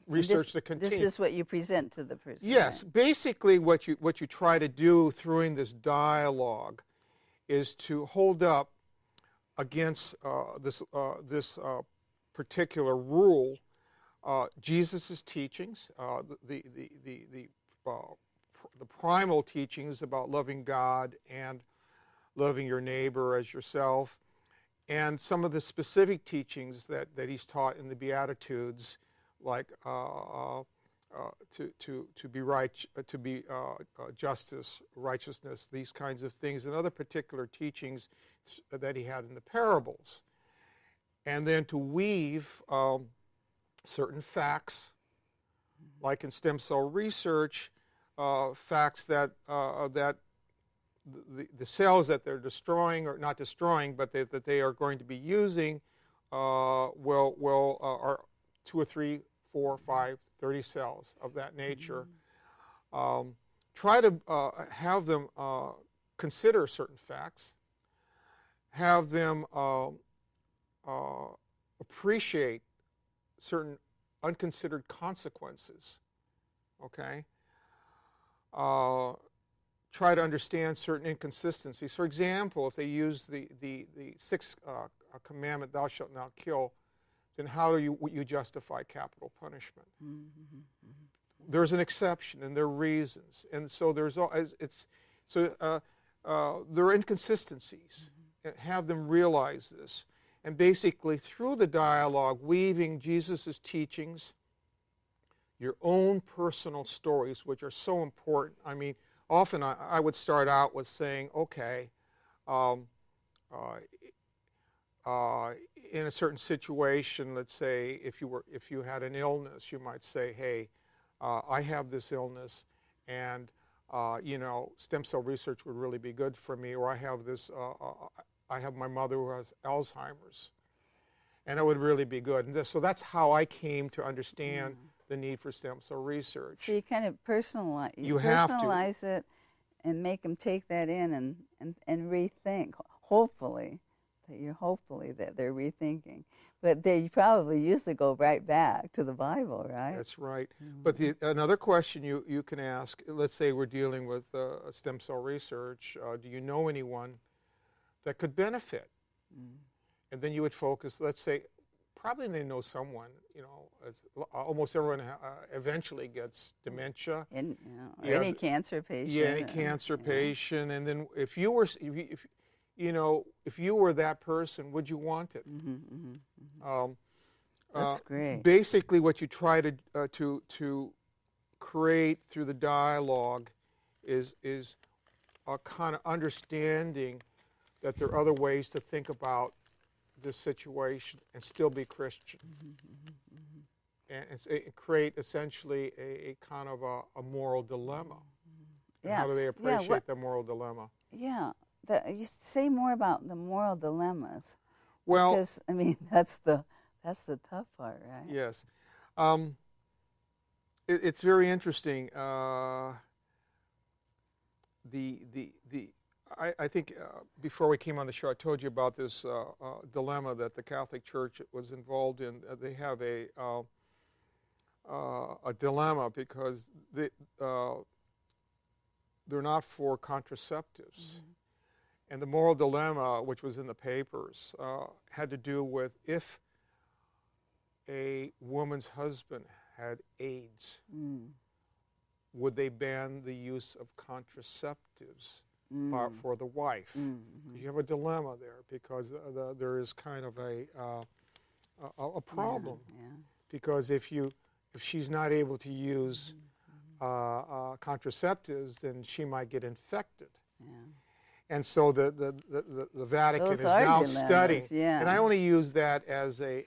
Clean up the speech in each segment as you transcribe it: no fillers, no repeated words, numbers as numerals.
research to continue. This is what you present to the person. Yes, right? basically what you try to do through this dialogue is to hold up against this particular rule Jesus' teachings, the primal teachings about loving God and loving your neighbor as yourself, and some of the specific teachings that he's taught in the Beatitudes, like to be right, to be justice, righteousness, these kinds of things, and other particular teachings that he had in the parables, and then to weave certain facts, like in stem cell research, facts that the cells that they're destroying, or not destroying, but that they are going to be using, are 2 or 3, 4, 5, 30 cells of that nature. Try to have them consider certain facts, have them appreciate certain unconsidered consequences, okay? Try to understand certain inconsistencies. For example, if they use the sixth commandment, thou shalt not kill, then how do you justify capital punishment? There's an exception, and there are reasons, and so there are inconsistencies. And have them realize this, and basically through the dialogue, weaving Jesus' teachings, your own personal stories, which are so important. I mean, often I would start out with saying, okay, in a certain situation, let's say if you had an illness, you might say, hey, I have this illness, and stem cell research would really be good for me, or I have this, I have my mother who has Alzheimer's, and it would really be good. And so that's how I came to understand the need for stem cell research. So you kind of personalize it and make them take that in and rethink, hopefully that they're rethinking. But they probably used to go right back to the Bible, right? That's right. But another question you can ask, let's say we're dealing with stem cell research, do you know anyone that could benefit? And then you would focus, let's say, probably they know someone, almost everyone eventually gets dementia. Any cancer patient. Yeah, any cancer patient. And then if you were that person, would you want it? That's great. Basically, what you try to create through the dialogue is a kind of understanding that there are other ways to think about this situation and still be Christian, and create essentially a kind of a moral dilemma. Yeah. How do they appreciate the moral dilemma? Yeah. You say more about the moral dilemmas. Well, because I mean that's the tough part, right? Yes. It's very interesting. I think before we came on the show, I told you about this dilemma that the Catholic Church was involved in. They have a dilemma because they're not for contraceptives. And the moral dilemma, which was in the papers, had to do with if a woman's husband had AIDS, would they ban the use of contraceptives for the wife? You have a dilemma there because there is kind of a problem, because if she's not able to use contraceptives, then she might get infected. And so the Vatican is now studying, and I only use that as an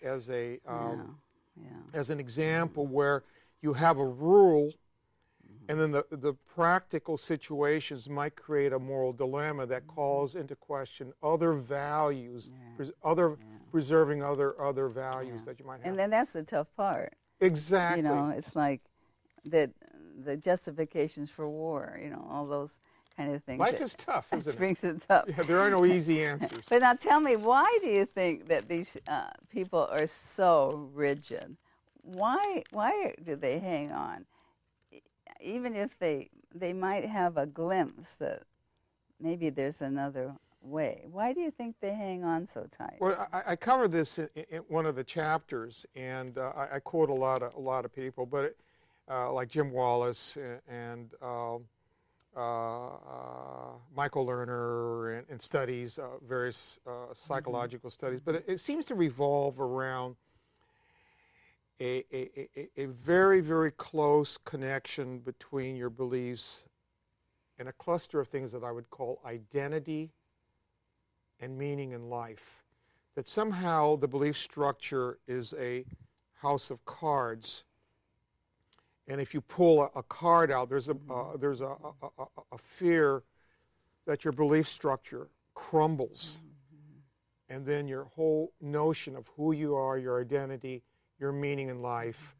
example where you have a rule, and then the practical situations might create a moral dilemma that calls into question other values, preserving other values that you might have. And then that's the tough part. Exactly. It's like the justifications for war. All those kind of things. Life is tough, isn't it? Brings it up. Yeah, there are no easy answers. But now tell me, why do you think that these people are so rigid? why do they hang on? Even if they might have a glimpse that maybe there's another way. Why do you think they hang on so tight? Well, I cover this in one of the chapters, and I quote a lot of people, but like Jim Wallace and Michael Lerner and studies, various psychological studies, but it seems to revolve around a very, very close connection between your beliefs and a cluster of things that I would call identity and meaning in life. That somehow the belief structure is a house of cards, and if you pull a card out, there's a fear that your belief structure crumbles, and then your whole notion of who you are, your identity, your meaning in life,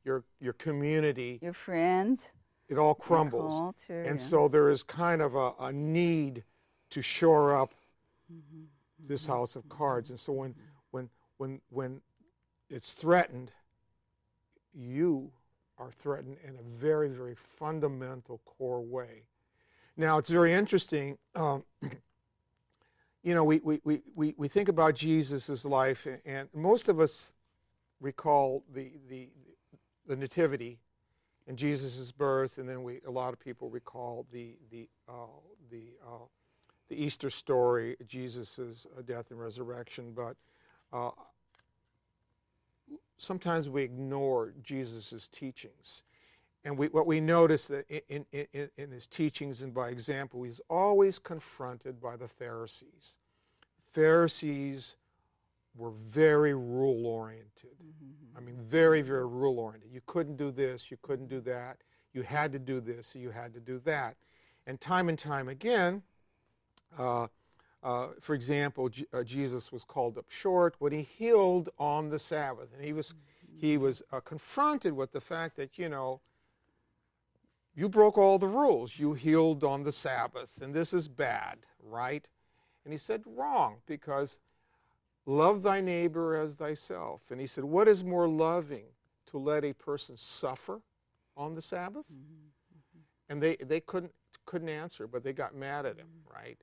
your community, your friends, it all crumbles. Culture, and so there is kind of a need to shore up this house of cards. And so when it's threatened, you are threatened in a very, very fundamental core way. Now, it's very interesting. You know, we think about Jesus' life, and most of us recall the nativity and Jesus' birth, and then a lot of people recall the Easter story, Jesus' death and resurrection. But sometimes we ignore Jesus' teachings, and what we notice that in his teachings and by example, he's always confronted by the Pharisees. Pharisees were very rule-oriented. I mean, very, very rule-oriented. You couldn't do this, you couldn't do that. You had to do this, you had to do that. And time again, for example, Jesus was called up short when he healed on the Sabbath. And he was confronted with the fact that, you know, you broke all the rules. You healed on the Sabbath, and this is bad, right? And he said, wrong, because love thy neighbor as thyself. And he said, what is more loving, to let a person suffer on the Sabbath? And they couldn't answer, but they got mad at him, right?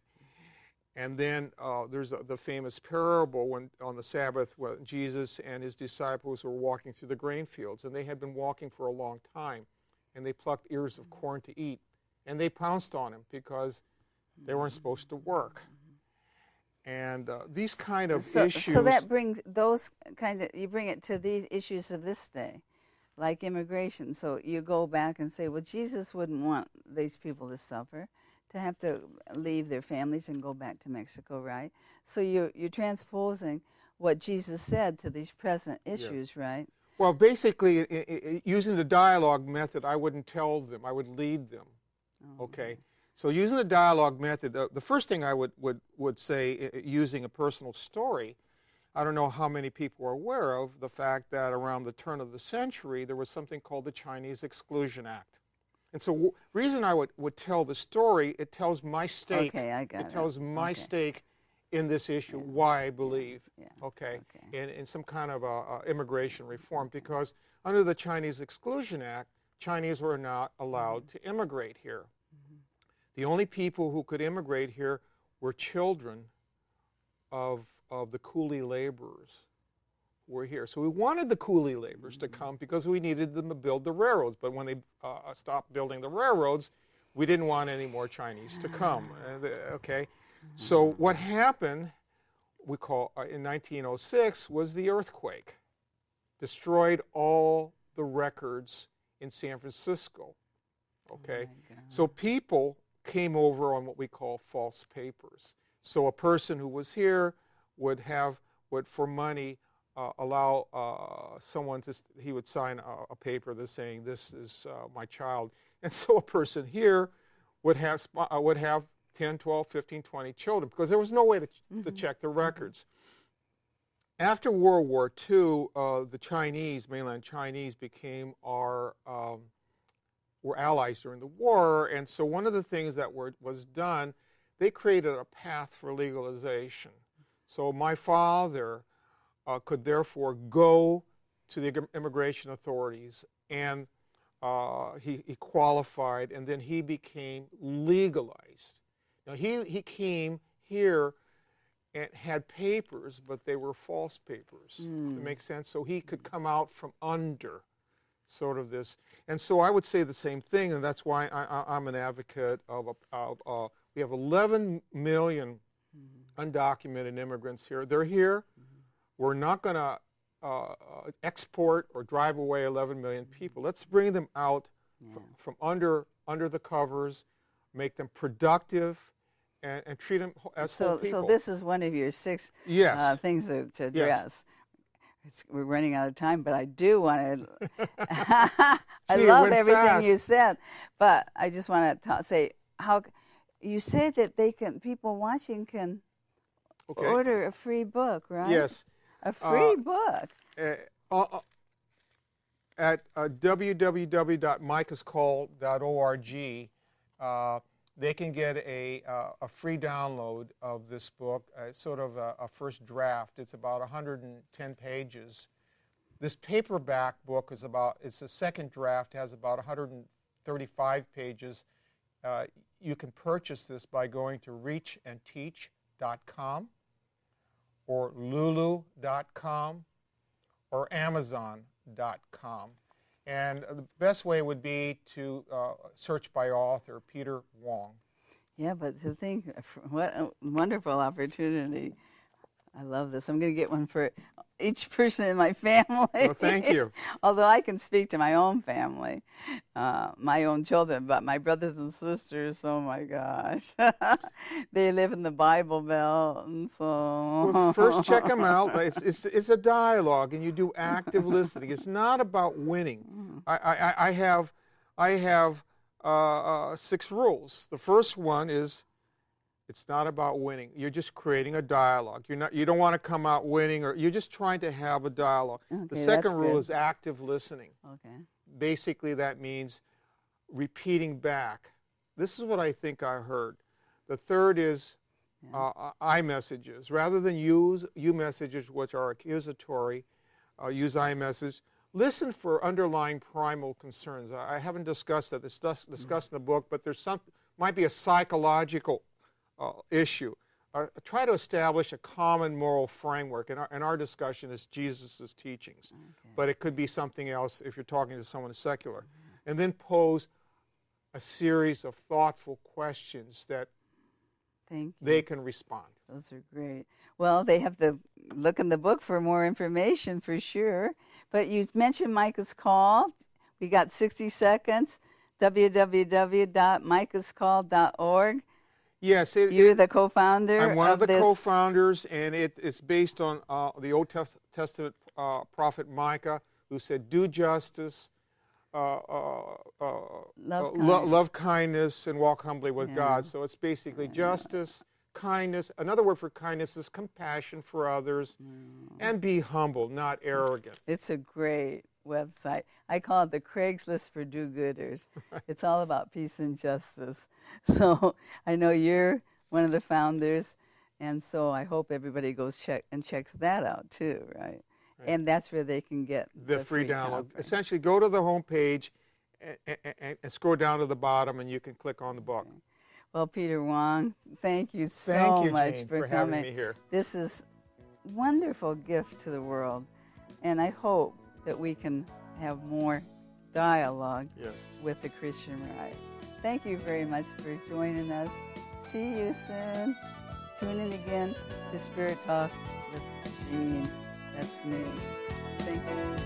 And then there's the famous parable when on the Sabbath when Jesus and his disciples were walking through the grain fields, and they had been walking for a long time, and they plucked ears of corn to eat, and they pounced on him because they weren't supposed to work. And these kind of issues. So that brings those kind of, you bring it to these issues of this day, like immigration. So you go back and say, well, Jesus wouldn't want these people to suffer, to have to leave their families and go back to Mexico, right? So you're transposing what Jesus said to these present issues, yes. Right? Well, basically, using the dialogue method, I wouldn't tell them, I would lead them, okay? So using the dialogue method, the first thing I would say, using a personal story, I don't know how many people are aware of the fact that around the turn of the century, there was something called the Chinese Exclusion Act. And so reason I would tell the story, it tells my stake. Okay, I got it. It tells my stake in this issue, why I believe, okay, in some kind of immigration reform, because under the Chinese Exclusion Act, Chinese were not allowed to immigrate here. The only people who could immigrate here were children of the coolie laborers who were here. So we wanted the coolie laborers to come because we needed them to build the railroads. But when they stopped building the railroads, we didn't want any more Chinese to come. Okay, so what happened, we call in 1906, was the earthquake. Destroyed all the records in San Francisco. Okay, so people came over on what we call false papers. So a person who was here would for money allow someone to, he would sign a paper that's saying, this is my child. And so a person here would have 10, 12, 15, 20 children, because there was no way to check the records. After World War II, the Chinese, mainland Chinese, became were allies during the war, and so one of the things that was done, they created a path for legalization. So my father could therefore go to the immigration authorities, and he qualified, and then he became legalized. Now he came here and had papers, but they were false papers. That makes sense? So he could come out from under sort of this. And so I would say the same thing, and that's why I'm an advocate of we have 11 million undocumented immigrants here. They're here. We're not going to export or drive away 11 million people. Let's bring them out from under the covers, make them productive, and treat them as whole people. So this is one of your 6 things to address. Yes. We're running out of time, but I do want to. I love everything you said, but I just want to say how you said that people watching can order a free book, right? Yes, a free book at www.micahscall.org. They can get a free download of this book, sort of a first draft. It's about 110 pages. This paperback book it's a second draft, has about 135 pages. You can purchase this by going to reachandteach.com or lulu.com or amazon.com. And the best way would be to search by author, Peter Wong. Yeah, but to think, what a wonderful opportunity. I love this. I'm going to get one for each person in my family. Well, thank you. Although I can speak to my own family, my own children, but my brothers and sisters, oh my gosh. They live in the Bible Belt, and so... Well, first check them out. It's a dialogue, and you do active listening. It's not about winning. I have 6 rules. The first one is, it's not about winning. You're just creating a dialogue. You don't want to come out winning, or you're just trying to have a dialogue. Okay, the second rule is active listening. Okay. Basically, that means repeating back. This is what I think I heard. The third is I messages. Rather than use you messages, which are accusatory, use I message. Listen for underlying primal concerns. I haven't discussed that. It's discussed in the book, but there's might be a psychological issue. Try to establish a common moral framework, and our discussion is Jesus' teachings. But it could be something else if you're talking to someone secular. And then pose a series of thoughtful questions that they can respond. Those are great. Well, they have to look in the book for more information for sure. But you mentioned Micah's Call. We got 60 seconds. www.micahscall.org. Yes. You're the co-founder. I'm one of the co-founders, and it's based on the Old Testament prophet Micah, who said, do justice, love kindness, and walk humbly with God. So it's basically justice, kindness. Another word for kindness is compassion for others, and be humble, not arrogant. It's a great website. I call it the Craigslist for do-gooders. It's all about peace and justice. So I know you're one of the founders, and so I hope everybody goes checks that out too, right? And that's where they can get the free download. Essentially, go to the home page and scroll down to the bottom, and you can click on the book. Okay. Well, Peter Wong, thank you so much Jean, for coming. having me here. This is a wonderful gift to the world, and I hope that we can have more dialogue with the Christian right. Thank you very much for joining us. See you soon. Tune in again to Spirit Talk with Jean. That's me. Thank you.